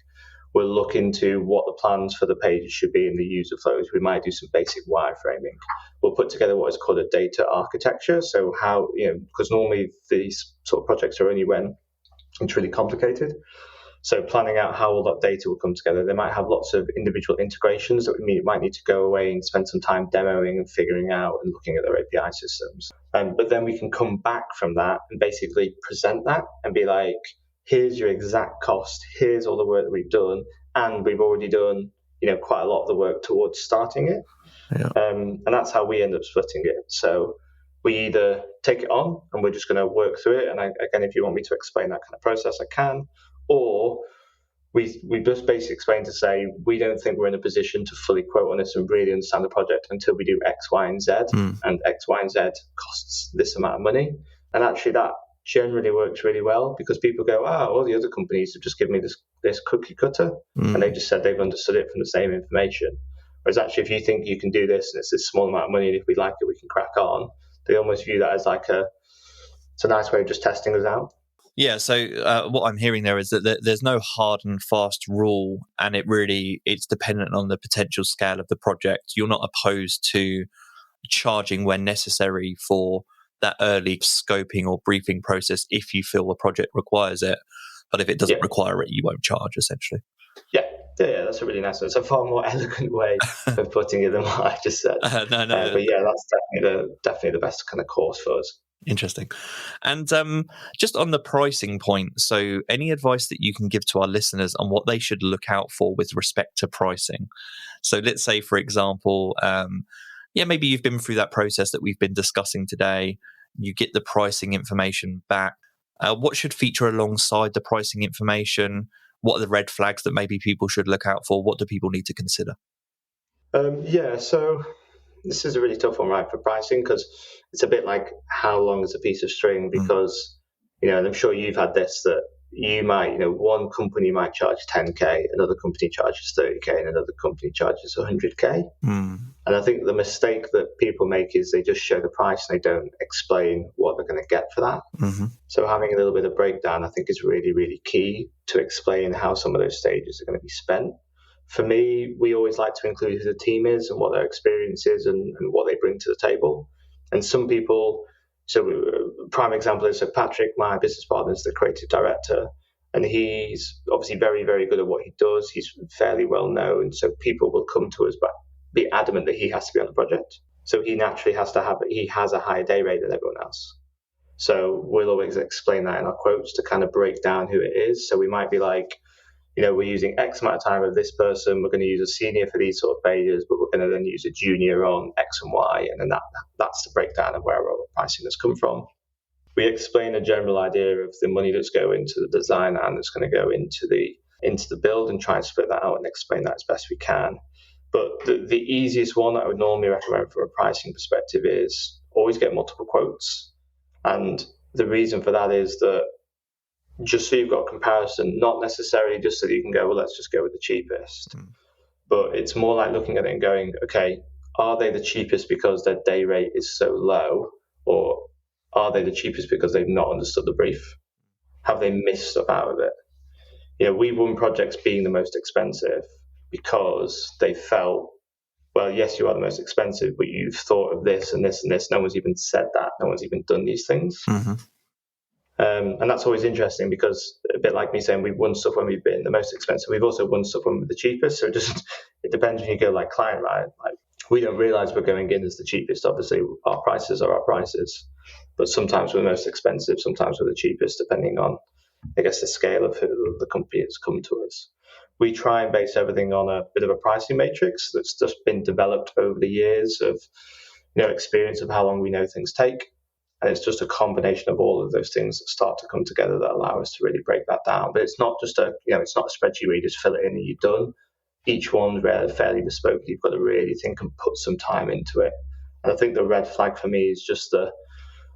We'll look into what the plans for the pages should be in the user flows. We might do some basic wireframing. We'll put together what is called a data architecture. So how, because normally these sort of projects are only when it's really complicated. So planning out how all that data will come together. They might have lots of individual integrations that we might need to go away and spend some time demoing and figuring out and looking at their API systems. But then we can come back from that and basically present that and be like, here's your exact cost, here's all the work that we've done, and we've already done, quite a lot of the work towards starting it. Yeah. And that's how we end up splitting it. So we either take it on and we're just going to work through it. And again, if you want me to explain that kind of process, I can. Or we just basically explain to say, we don't think we're in a position to fully quote on this and really understand the project until we do X, Y, and Z. And X, Y, and Z costs this amount of money. And actually that generally works really well because people go, all the other companies have just given me this cookie cutter and they just said they've understood it from the same information. Whereas actually, if you think you can do this and it's this small amount of money, and if we like it, we can crack on, they almost view that as like it's a nice way of just testing us out. Yeah, so what I'm hearing there is that there's no hard and fast rule, and it's dependent on the potential scale of the project. You're not opposed to charging when necessary for that early scoping or briefing process if you feel the project requires it. But if it doesn't require it, you won't charge, essentially. Yeah, that's a really nice one. It's a far more eloquent way of putting it than what I just said. No. But yeah, that's definitely the best kind of course for us. Interesting. And just on the pricing point, so any advice that you can give to our listeners on what they should look out for with respect to pricing? So let's say, for example, maybe you've been through that process that we've been discussing today. You get the pricing information back. What should feature alongside the pricing information? What are the red flags that maybe people should look out for? What do people need to consider? So this is a really tough one, right, for pricing, because it's a bit like how long is a piece of string, because, and I'm sure you've had this, that you might, one company might charge 10K, another company charges 30K, and another company charges 100K. And I think the mistake that people make is they just show the price and they don't explain what they're going to get for that. So having a little bit of breakdown, I think, is really, really key to explain how some of those stages are going to be spent. For me, we always like to include who the team is and what their experience is and what they bring to the table. And some people, prime example is Patrick, my business partner, is the creative director, and he's obviously very, very good at what he does. He's fairly well known, so people will come to us but be adamant that he has to be on the project. So he naturally has a higher day rate than everyone else. So we'll always explain that in our quotes to kind of break down who it is. So we might be like, we're using X amount of time with this person. We're going to use a senior for these sort of pages, but we're going to then use a junior on X and Y. And then that's the breakdown of where our pricing has come from. We explain a general idea of the money that's going to the design and that's going to go into the build, and try and split that out and explain that as best we can. But the easiest one that I would normally recommend from a pricing perspective is always get multiple quotes. And the reason for that is that just so you've got a comparison, not necessarily just so that you can go, well, let's just go with the cheapest. But it's more like looking at it and going, okay, are they the cheapest because their day rate is so low, or are they the cheapest because they've not understood the brief? Have they missed stuff out of it? We won projects being the most expensive because they felt, well, yes, you are the most expensive, but you've thought of this and this and this. No one's even said that. No one's even done these things. And that's always interesting, because a bit like me saying we've won stuff when we've been the most expensive, we've also won stuff when we're the cheapest. So it depends when you go like client, right? Like, we don't realize we're going in as the cheapest. Obviously, our prices are our prices, but sometimes we're the most expensive, sometimes we're the cheapest, depending on, I guess, the scale of who the company has come to us. We try and base everything on a bit of a pricing matrix that's just been developed over the years of experience of how long we know things take. And it's just a combination of all of those things that start to come together that allow us to really break that down. But it's not just it's not a spreadsheet where you just fill it in and you're done. Each one's fairly bespoke. You've got to really think and put some time into it. And I think the red flag for me is just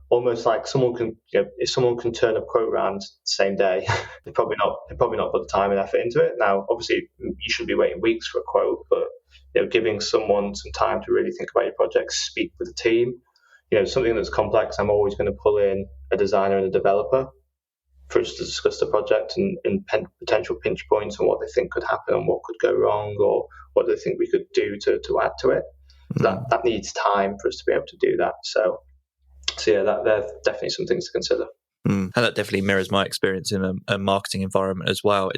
almost like if someone can turn a quote around the same day, they're probably not put the time and effort into it. Now, obviously, you should be waiting weeks for a quote, but giving someone some time to really think about your project, speak with the team. Something that's complex, I'm always going to pull in a designer and a developer for us to discuss the project and potential pinch points and what they think could happen and what could go wrong, or what they think we could do to add to it. That needs time for us to be able to do that. So yeah, they're definitely some things to consider. And that definitely mirrors my experience in a marketing environment as well.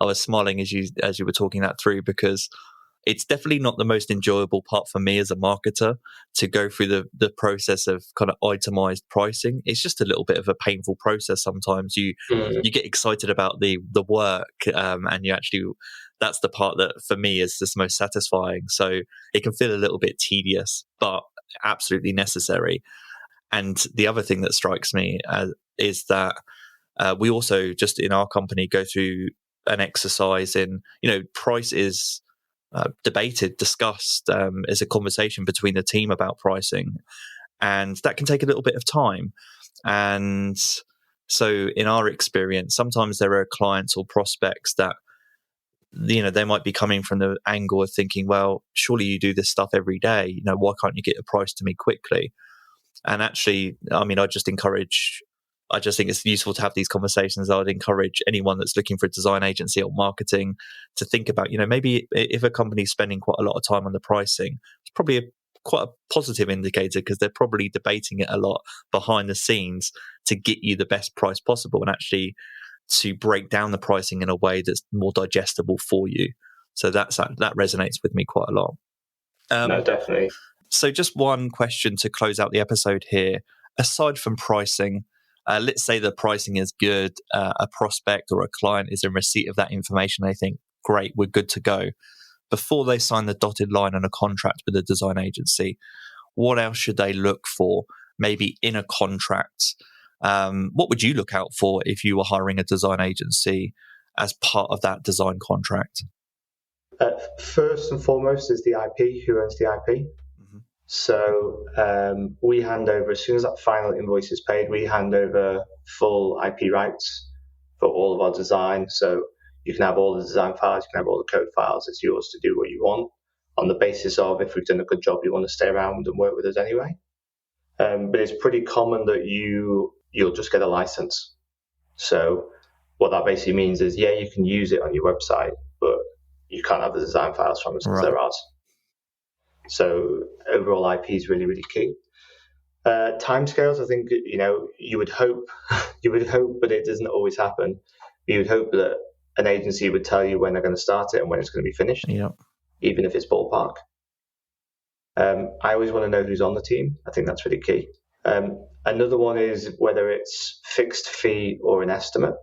I was smiling as you were talking that through, because it's definitely not the most enjoyable part for me as a marketer to go through the process of kind of itemized pricing. It's just a little bit of a painful process sometimes. You get excited about the work, and you actually, that's the part that for me is the most satisfying. So it can feel a little bit tedious, but absolutely necessary. And the other thing that strikes me is that we also just in our company go through an exercise in, price is debated, discussed, as a conversation between the team about pricing. And that can take a little bit of time. And so in our experience, sometimes there are clients or prospects that they might be coming from the angle of thinking, well, surely you do this stuff every day. Why can't you get a price to me quickly? And actually, I just think it's useful to have these conversations. I would encourage anyone that's looking for a design agency or marketing to think about, maybe if a company's spending quite a lot of time on the pricing, it's probably quite a positive indicator, because they're probably debating it a lot behind the scenes to get you the best price possible, and actually to break down the pricing in a way that's more digestible for you. So that resonates with me quite a lot. No, definitely. So just one question to close out the episode here. Aside from pricing, let's say the pricing is good, a prospect or a client is in receipt of that information. They think, great, we're good to go. Before they sign the dotted line on a contract with a design agency, what else should they look for, maybe in a contract? What would you look out for if you were hiring a design agency as part of that design contract? First and foremost is the IP, who owns the IP. So we hand over, as soon as that final invoice is paid, we hand over full IP rights for all of our design. So you can have all the design files, you can have all the code files. It's yours to do what you want, on the basis of, if we've done a good job, you want to stay around and work with us anyway. But it's pretty common that you'll just get a license. So what that basically means is, yeah, you can use it on your website, but you can't have the design files from us because they're ours. So overall IP is really, really key. Timescales, I think, you would hope, but it doesn't always happen. You would hope that an agency would tell you when they're going to start it and when it's going to be finished, even if it's ballpark. I always want to know who's on the team. I think that's really key. Another one is whether it's fixed fee or an estimate.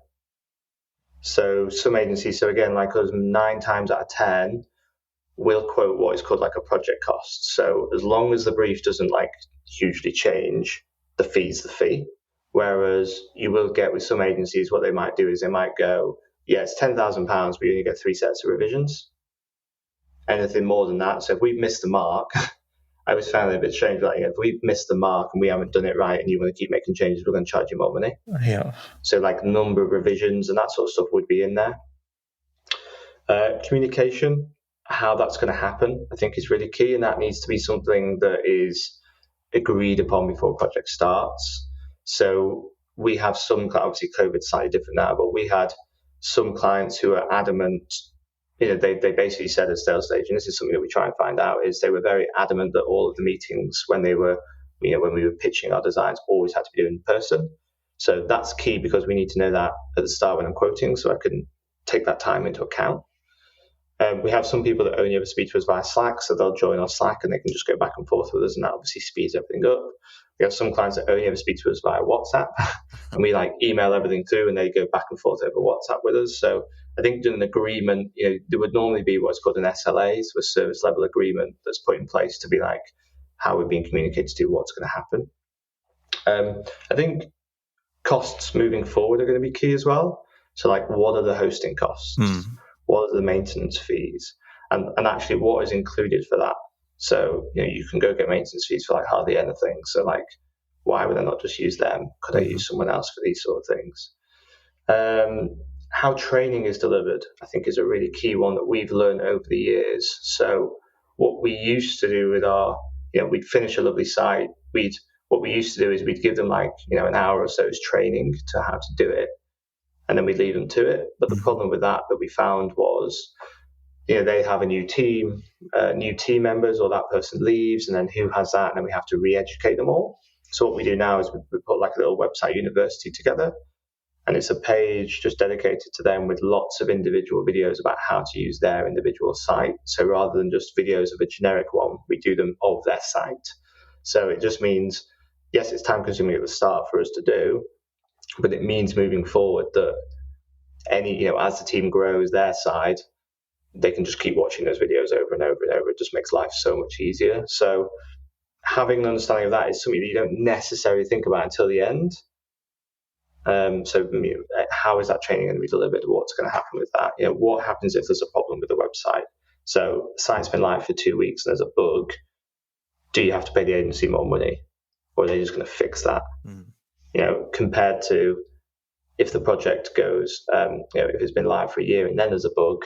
So some agencies, again, like us, 9 times out of 10, will quote what is called like a project cost. So as long as the brief doesn't hugely change, the fee's the fee. Whereas you will get with some agencies, what they might do is they might go, yeah, it's £10,000, but you only get 3 sets of revisions. Anything more than that. So if we've missed the mark, I always found it a bit strange. If we've missed the mark and we haven't done it right and you want to keep making changes, we're going to charge you more money. Yeah. So number of revisions and that sort of stuff would be in there. Communication, how that's going to happen, I think is really key. And that needs to be something that is agreed upon before a project starts. So we have some, obviously COVID's slightly different now, but we had some clients who are adamant. They basically said at sales stage, and this is something that we try and find out, is they were very adamant that all of the meetings when we were pitching our designs always had to be done in person. So that's key, because we need to know that at the start when I'm quoting, so I can take that time into account. We have some people that only ever speak to us via Slack, so they'll join our Slack and they can just go back and forth with us, and that obviously speeds everything up. We have some clients that only ever speak to us via WhatsApp, and we email everything through, and they go back and forth over WhatsApp with us. So I think doing an agreement, there would normally be what's called an SLA, so a service level agreement that's put in place to be how we're being communicated to what's going to happen. I think costs moving forward are going to be key as well. So what are the hosting costs? What are the maintenance fees? And actually what is included for that? So, you can go get maintenance fees for hardly anything. So why would I not just use them? Could I use someone else for these sort of things? How training is delivered, I think, is a really key one that we've learned over the years. So what we used to do with we'd finish a lovely site. What we used to do is we'd give them an hour or so's training to how to do it, and then we'd leave them to it. But the problem with that we found was, they have a new team members, or that person leaves, and then who has that? And then we have to re-educate them all. So what we do now is we put a little website university together, and it's a page just dedicated to them with lots of individual videos about how to use their individual site. So rather than just videos of a generic one, we do them of their site. So it just means, yes, it's time consuming at the start for us to do, but it means moving forward that as the team grows their side, they can just keep watching those videos over and over and over. It just makes life so much easier. So having an understanding of that is something that you don't necessarily think about until the end. So how is that training going to be delivered? What's going to happen with that? What happens if there's a problem with the website? So the site's been live for 2 weeks and there's a bug. Do you have to pay the agency more money, or are they just going to fix that? Compared to if the project goes, if it's been live for a year and then there's a bug,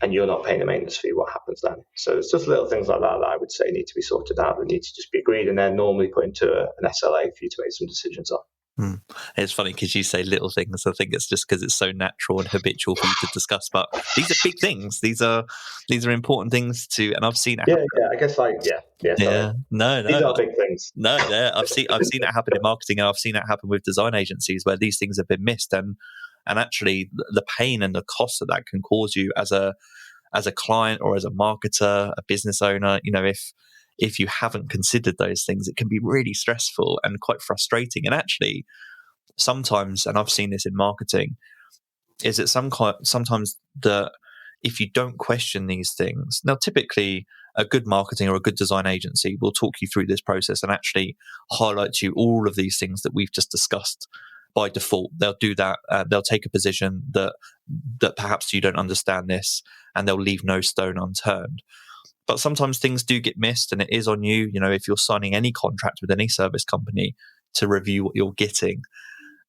and you're not paying the maintenance fee, what happens then? So it's just little things like that I would say need to be sorted out, that need to just be agreed, and then normally put into an SLA for you to make some decisions on. It's funny because you say little things. I think it's just because it's so natural and habitual for you to discuss. But these are big things. These are important things to. And I've seen it. Yeah, I guess Sorry. No. These are big things. No, I've seen it happen in marketing, and I've seen it happen with design agencies where these things have been missed, and actually the pain and the cost that can cause you as a client or as a marketer, a business owner. If you haven't considered those things, it can be really stressful and quite frustrating. And actually, sometimes, and I've seen this in marketing, is that sometimes if you don't question these things, now typically a good marketing or a good design agency will talk you through this process and actually highlight to you all of these things that we've just discussed. By default, they'll do that. They'll take a position that perhaps you don't understand this, and they'll leave no stone unturned. But sometimes things do get missed, and it is on you, if you're signing any contract with any service company, to review what you're getting.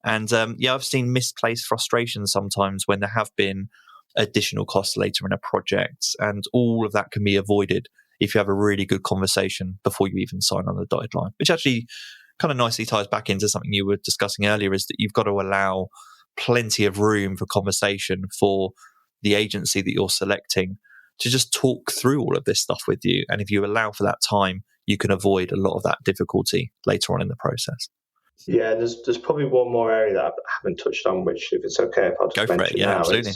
And I've seen misplaced frustration sometimes when there have been additional costs later in a project, and all of that can be avoided if you have a really good conversation before you even sign on the dotted line, which actually kind of nicely ties back into something you were discussing earlier, is that you've got to allow plenty of room for conversation for the agency that you're selecting to just talk through all of this stuff with you. And if you allow for that time, you can avoid a lot of that difficulty later on in the process. Yeah, there's probably one more area that I haven't touched on, which, if it's okay, if I'll just mention now. Absolutely.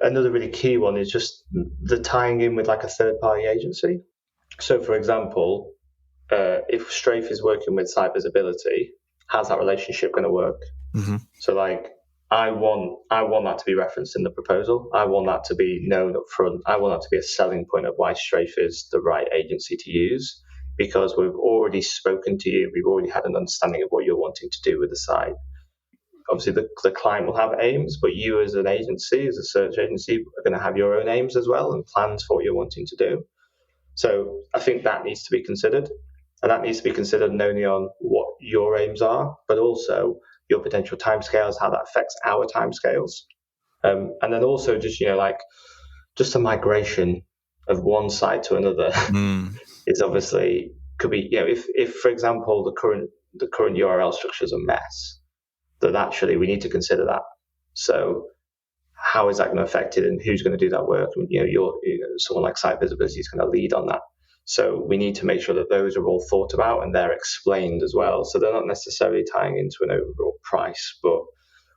Another really key one is just the tying in with like a third-party agency. So, for example, if Strafe is working with SiteVisibility, how's that relationship going to work? Mm-hmm. So, like, I want that to be referenced in the proposal. I want that to be known up front. I want that to be a selling point of why Strafe is the right agency to use, because we've already spoken to you. We've already had an understanding of what you're wanting to do with the site. Obviously, the client will have aims, but you as an agency, as a search agency, are going to have your own aims as well and plans for what you're wanting to do. So I think that needs to be considered. And that needs to be considered not only on what your aims are, but also your potential timescales, how that affects our timescales. And then also just a migration of one site to another is obviously could be, if for example the current URL structure is a mess, that actually we need to consider that. So how is that going to affect it, and who's going to do that work? And, someone like SiteVisibility is going to lead on that. So we need to make sure that those are all thought about and they're explained as well. So they're not necessarily tying into an overall price, but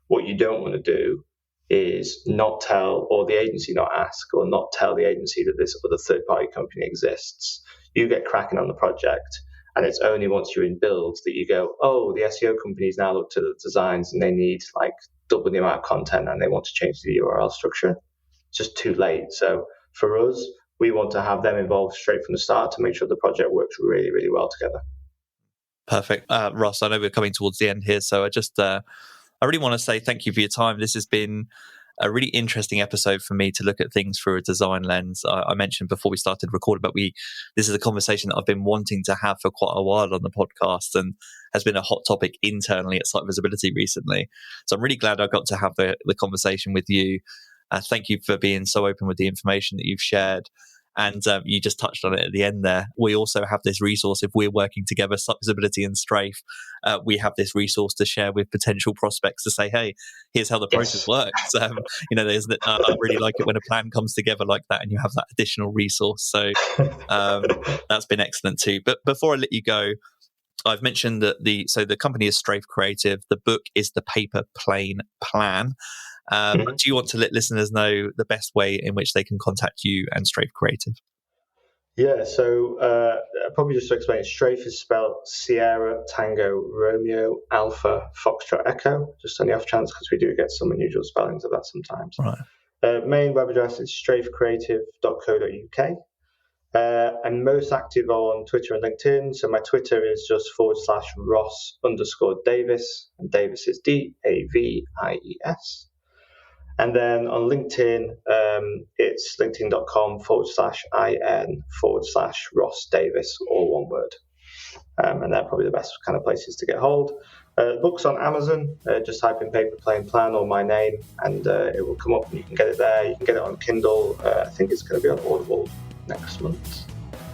what you don't want to do is not tell, or the agency not ask, or not tell the agency that this other third-party company exists. You get cracking on the project, and it's only once you're in build that you go, oh, the SEO company's now looked at the designs and they need like double the amount of content and they want to change the URL structure. It's just too late. So for us, we want to have them involved straight from the start to make sure the project works really, really well together. Perfect. Ross, I know we're coming towards the end here, so I really want to say thank you for your time. This has been a really interesting episode for me to look at things through a design lens. I mentioned before we started recording, but this is a conversation that I've been wanting to have for quite a while on the podcast, and has been a hot topic internally at SiteVisibility recently. So I'm really glad I got to have the conversation with you. Thank you for being so open with the information that you've shared. And you just touched on it at the end there. We also have this resource. If we're working together, SiteVisibility and Strafe, we have this resource to share with potential prospects to say, hey, here's how the process works. I really like it when a plan comes together like that and you have that additional resource. So that's been excellent too. But before I let you go, I've mentioned that the company is Strafe Creative. The book is The Paper Plane Plan. Do you want to let listeners know the best way in which they can contact you and Strafe Creative? Yeah, so probably just to explain, Strafe is spelled Sierra, Tango, Romeo, Alpha, Foxtrot, Echo, just on the off chance, because we do get some unusual spellings of that sometimes. Right. Main web address is strafecreative.co.uk. I'm most active on Twitter and LinkedIn. So my Twitter is just /Ross_Davies, and Davies is Davies. And then on LinkedIn, it's linkedin.com/IN/Ross Davies, all one word. and they're probably the best kind of places to get hold. Books on Amazon, just type in Paper Plane Plan or my name, and it will come up, and you can get it there. You can get it on Kindle. I think it's going to be on Audible next month.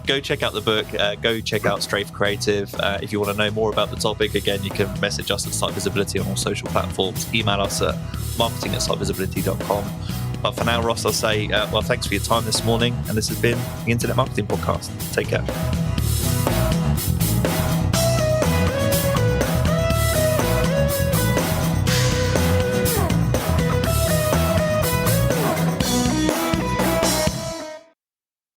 Go check out the book. Go check out Strafe Creative. If you want to know more about the topic, again, you can message us at SiteVisibility on all social platforms. Email us at marketing@sitevisibility.com. But for now, Ross, I'll say, thanks for your time this morning. And this has been the Internet Marketing Podcast. Take care.